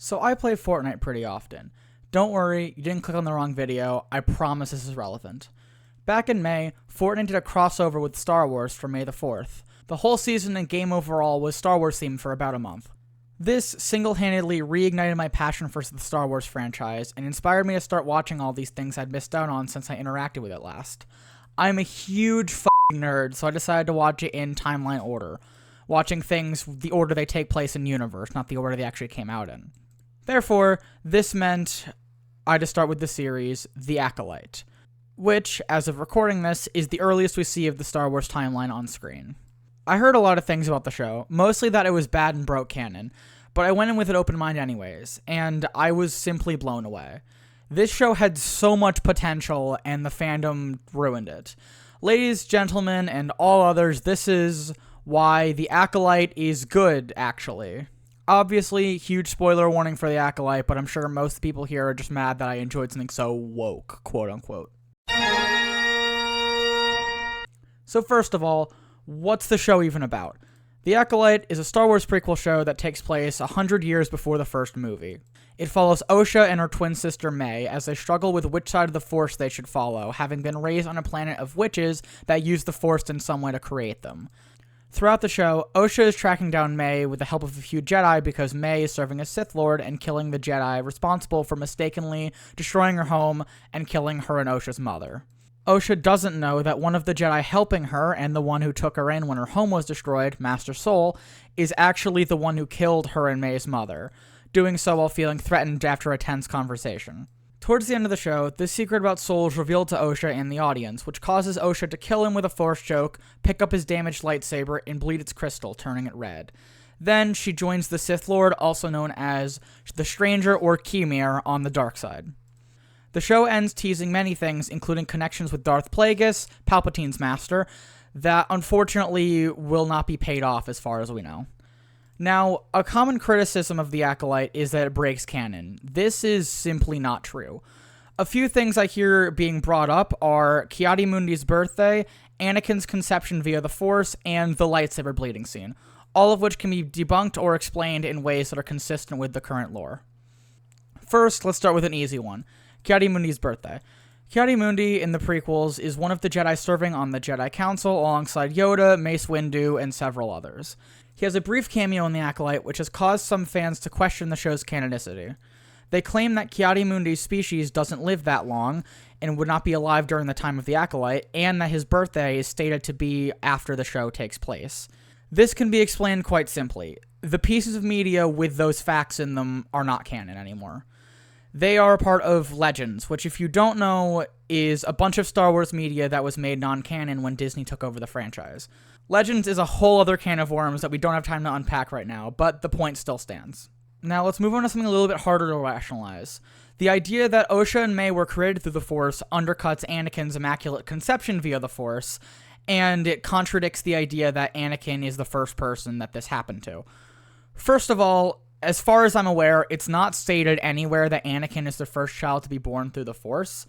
So I play Fortnite pretty often. Don't worry, you didn't click on the wrong video, I promise this is relevant. Back in May, Fortnite did a crossover with Star Wars for May the 4th. The whole season and game overall was Star Wars themed for about a month. This single-handedly reignited my passion for the Star Wars franchise and inspired me to start watching all these things I'd missed out on since I interacted with it last. I'm a huge f***ing nerd, so I decided to watch it in timeline order, watching things the order they take place in universe, not the order they actually came out in. Therefore, this meant I had to start with the series, The Acolyte, which, as of recording this, is the earliest we see of the Star Wars timeline on screen. I heard a lot of things about the show, mostly that it was bad and broke canon, but I went in with an open mind anyways, and I was simply blown away. This show had so much potential, and the fandom ruined it. Ladies, gentlemen, and all others, this is why The Acolyte is good, actually. Obviously, huge spoiler warning for The Acolyte, but I'm sure most people here are just mad that I enjoyed something so woke, quote-unquote. So first of all, what's the show even about? The Acolyte is a Star Wars prequel show that takes place 100 years before the first movie. It follows Osha and her twin sister May as they struggle with which side of the Force they should follow, having been raised on a planet of witches that use the Force in some way to create them. Throughout the show, Osha is tracking down May with the help of a few Jedi because May is serving as Sith Lord and killing the Jedi responsible for mistakenly destroying her home and killing her and Osha's mother. Osha doesn't know that one of the Jedi helping her, and the one who took her in when her home was destroyed, Master Soul, is actually the one who killed her and May's mother, doing so while feeling threatened after a tense conversation. Towards the end of the show, this secret about Soul is revealed to Osha and the audience, which causes Osha to kill him with a Force choke, pick up his damaged lightsaber, and bleed its crystal, turning it red. Then she joins the Sith Lord, also known as the Stranger or Kemir, on the dark side. The show ends teasing many things, including connections with Darth Plagueis, Palpatine's master, that unfortunately will not be paid off as far as we know. Now, a common criticism of The Acolyte is that it breaks canon. This is simply not true. A few things I hear being brought up are Ki-Adi-Mundi's birthday, Anakin's conception via the Force, and the lightsaber bleeding scene, all of which can be debunked or explained in ways that are consistent with the current lore. First, let's start with an easy one. Ki-Adi-Mundi's birthday. Ki-Adi-Mundi in the prequels is one of the Jedi serving on the Jedi Council alongside Yoda, Mace Windu, and several others. He has a brief cameo in The Acolyte, which has caused some fans to question the show's canonicity. They claim that Ki-Adi-Mundi's species doesn't live that long and would not be alive during the time of The Acolyte, and that his birthday is stated to be after the show takes place. This can be explained quite simply. The pieces of media with those facts in them are not canon anymore. They are a part of Legends, which, if you don't know, is a bunch of Star Wars media that was made non-canon when Disney took over the franchise. Legends is a whole other can of worms that we don't have time to unpack right now, but the point still stands. Now let's move on to something a little bit harder to rationalize. The idea that Osha and May were created through the Force undercuts Anakin's immaculate conception via the Force, and it contradicts the idea that Anakin is the first person that this happened to. First of all, as far as I'm aware, it's not stated anywhere that Anakin is the first child to be born through the Force.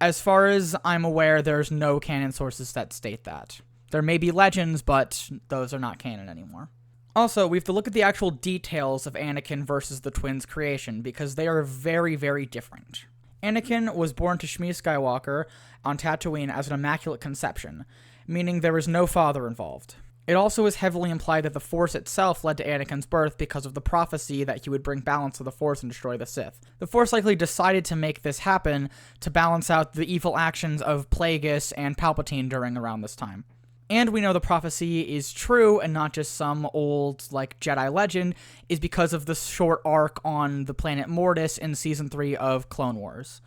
As far as I'm aware, there's no canon sources that state that. There may be legends, but those are not canon anymore. Also, we have to look at the actual details of Anakin versus the twins' creation, because they are very, very different. Anakin was born to Shmi Skywalker on Tatooine as an immaculate conception, meaning there was no father involved. It also is heavily implied that the Force itself led to Anakin's birth because of the prophecy that he would bring balance to the Force and destroy the Sith. The Force likely decided to make this happen to balance out the evil actions of Plagueis and Palpatine during around this time. And we know the prophecy is true and not just some old, Jedi legend, is because of the short arc on the planet Mortis in Season 3 of Clone Wars.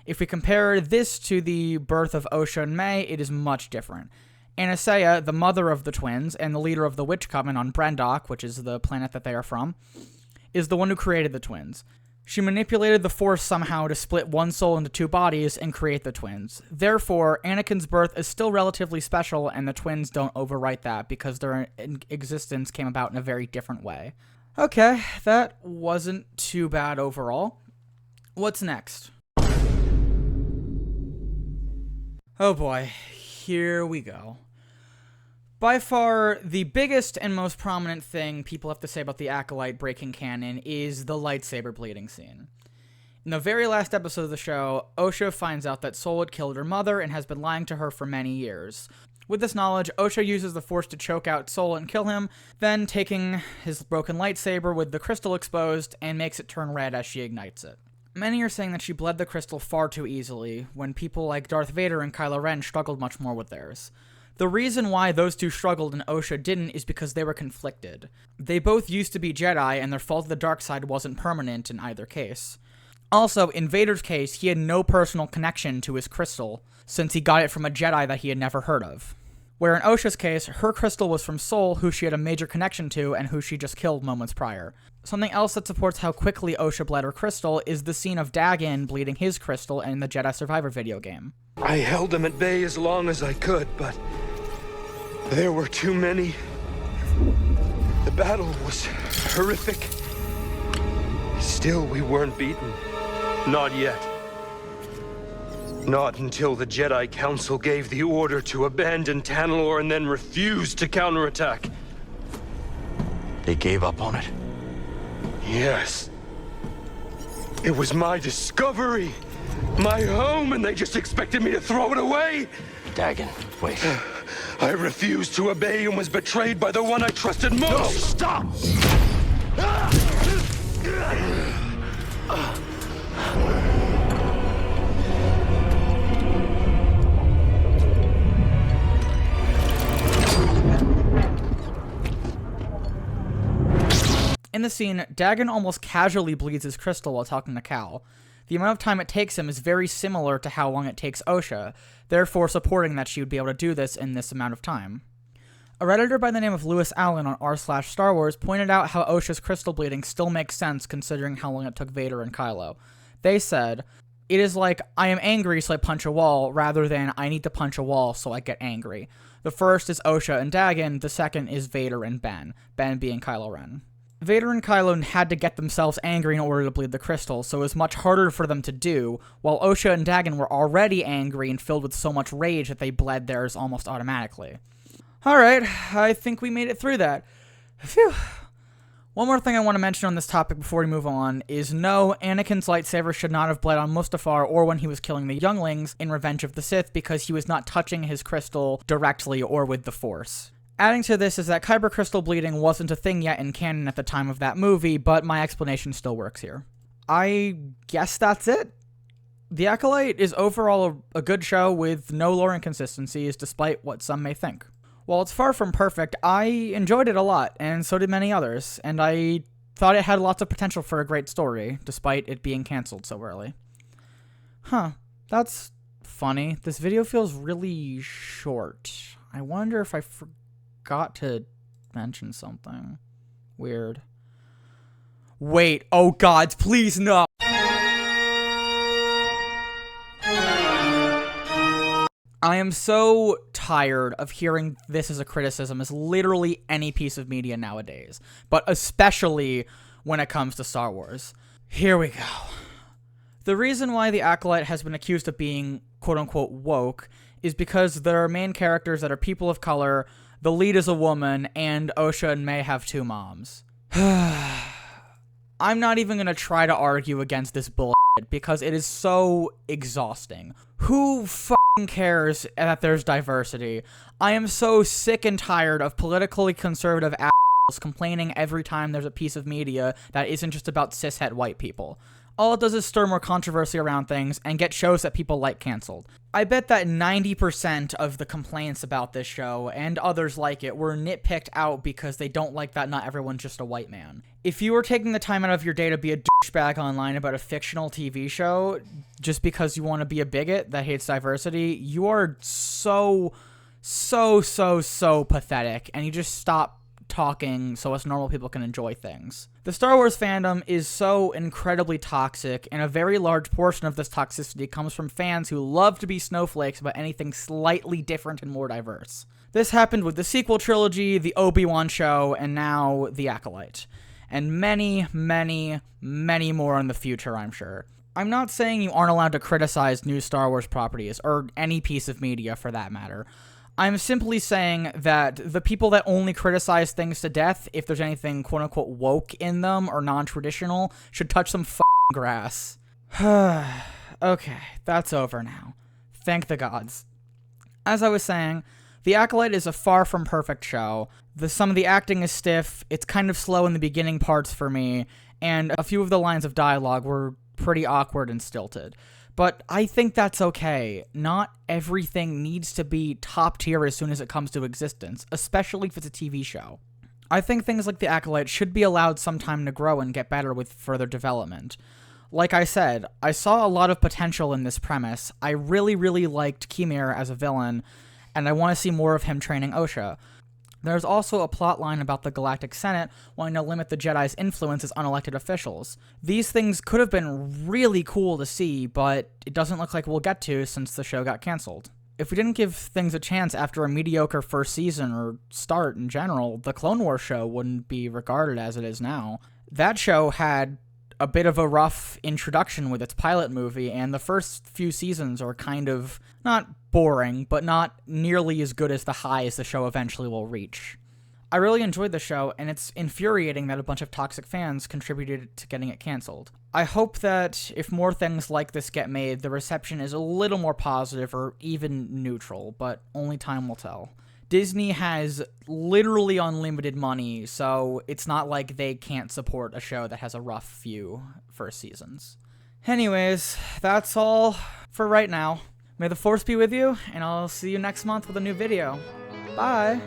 If we compare this to the birth of Osha and May, it is much different. Anastasia, the mother of the twins and the leader of the Witch Coven on Brendok, which is the planet that they are from, is the one who created the twins. She manipulated the Force somehow to split one soul into two bodies and create the twins. Therefore, Anakin's birth is still relatively special, and the twins don't overwrite that because their existence came about in a very different way. Okay, that wasn't too bad overall. What's next? Oh boy, here we go. By far, the biggest and most prominent thing people have to say about the Acolyte breaking canon is the lightsaber bleeding scene. In the very last episode of the show, Osha finds out that Sol had killed her mother and has been lying to her for many years. With this knowledge, Osha uses the Force to choke out Sol and kill him, then taking his broken lightsaber with the crystal exposed and makes it turn red as she ignites it. Many are saying that she bled the crystal far too easily, when people like Darth Vader and Kylo Ren struggled much more with theirs. The reason why those two struggled and Osha didn't is because they were conflicted. They both used to be Jedi, and their fall to the dark side wasn't permanent in either case. Also, in Vader's case, he had no personal connection to his crystal, since he got it from a Jedi that he had never heard of. Where in Osha's case, her crystal was from Sol, who she had a major connection to and who she just killed moments prior. Something else that supports how quickly Osha bled her crystal is the scene of Dagan bleeding his crystal in the Jedi Survivor video game. I held them at bay as long as I could, but there were too many. The battle was horrific. Still, we weren't beaten. Not yet. Not until the Jedi Council gave the order to abandon Tanalorr and then refused to counterattack. They gave up on it? Yes. It was my discovery, my home, and they just expected me to throw it away? Dagan, wait. I refused to obey and was betrayed by the one I trusted most. No, stop! In the scene, Dagan almost casually bleeds his crystal while talking to Cal. The amount of time it takes him is very similar to how long it takes Osha, therefore supporting that she would be able to do this in this amount of time. A Redditor by the name of Lewis Allen on r/Star Wars pointed out how Osha's crystal bleeding still makes sense considering how long it took Vader and Kylo. They said, "It is like, I am angry so I punch a wall, rather than I need to punch a wall so I get angry." The first is Osha and Dagan, the second is Vader and Ben being Kylo Ren. Vader and Kylo had to get themselves angry in order to bleed the crystal, so it was much harder for them to do, while Osha and Dagan were already angry and filled with so much rage that they bled theirs almost automatically. Alright, I think we made it through that. Phew. One more thing I want to mention on this topic before we move on is no, Anakin's lightsaber should not have bled on Mustafar or when he was killing the younglings in Revenge of the Sith because he was not touching his crystal directly or with the Force. Adding to this is that Kyber crystal bleeding wasn't a thing yet in canon at the time of that movie, but my explanation still works here. I guess that's it. The Acolyte is overall a good show with no lore inconsistencies, despite what some may think. While it's far from perfect, I enjoyed it a lot, and so did many others, and I thought it had lots of potential for a great story, despite it being cancelled so early. That's funny. This video feels really short. I wonder if I forgot to mention something. Weird. Wait, oh god, please no! I am so tired of hearing this as a criticism as literally any piece of media nowadays, but especially when it comes to Star Wars. Here we go. The reason why the Acolyte has been accused of being quote-unquote woke is because there are main characters that are people of color, the lead is a woman, and Osha and May have two moms. I'm not even gonna try to argue against this bullshit because it is so exhausting. Who fucking cares that there's diversity? I am so sick and tired of politically conservative assholes complaining every time there's a piece of media that isn't just about cishet white people. All it does is stir more controversy around things and get shows that people like canceled. I bet that 90% of the complaints about this show, and others like it, were nitpicked out because they don't like that not everyone's just a white man. If you were taking the time out of your day to be a douchebag online about a fictional TV show just because you want to be a bigot that hates diversity, you are so pathetic, and you just stop talking so us normal people can enjoy things. The Star Wars fandom is so incredibly toxic, and a very large portion of this toxicity comes from fans who love to be snowflakes about anything slightly different and more diverse. This happened with the sequel trilogy, the Obi-Wan show, and now the Acolyte. And many more in the future, I'm sure. I'm not saying you aren't allowed to criticize new Star Wars properties, or any piece of media for that matter. I'm simply saying that the people that only criticize things to death, if there's anything quote-unquote woke in them or non-traditional, should touch some f***ing grass. Okay, that's over now. Thank the gods. As I was saying, The Acolyte is a far from perfect show. Some of the acting is stiff, it's kind of slow in the beginning parts for me, and a few of the lines of dialogue were pretty awkward and stilted. But I think that's okay. Not everything needs to be top tier as soon as it comes to existence, especially if it's a TV show. I think things like The Acolyte should be allowed some time to grow and get better with further development. Like I said, I saw a lot of potential in this premise. I really, really liked Kimir as a villain, and I want to see more of him training Osha. There's also a plot line about the Galactic Senate wanting to limit the Jedi's influence as unelected officials. These things could have been really cool to see, but it doesn't look like we'll get to since the show got cancelled. If we didn't give things a chance after a mediocre first season or start in general, the Clone Wars show wouldn't be regarded as it is now. That show had a bit of a rough introduction with its pilot movie, and the first few seasons are kind of not boring, but not nearly as good as the highs the show eventually will reach. I really enjoyed the show, and it's infuriating that a bunch of toxic fans contributed to getting it canceled. I hope that if more things like this get made, the reception is a little more positive or even neutral, but only time will tell. Disney has literally unlimited money, so it's not like they can't support a show that has a rough few first seasons. Anyways, that's all for right now. May the Force be with you, and I'll see you next month with a new video. Bye!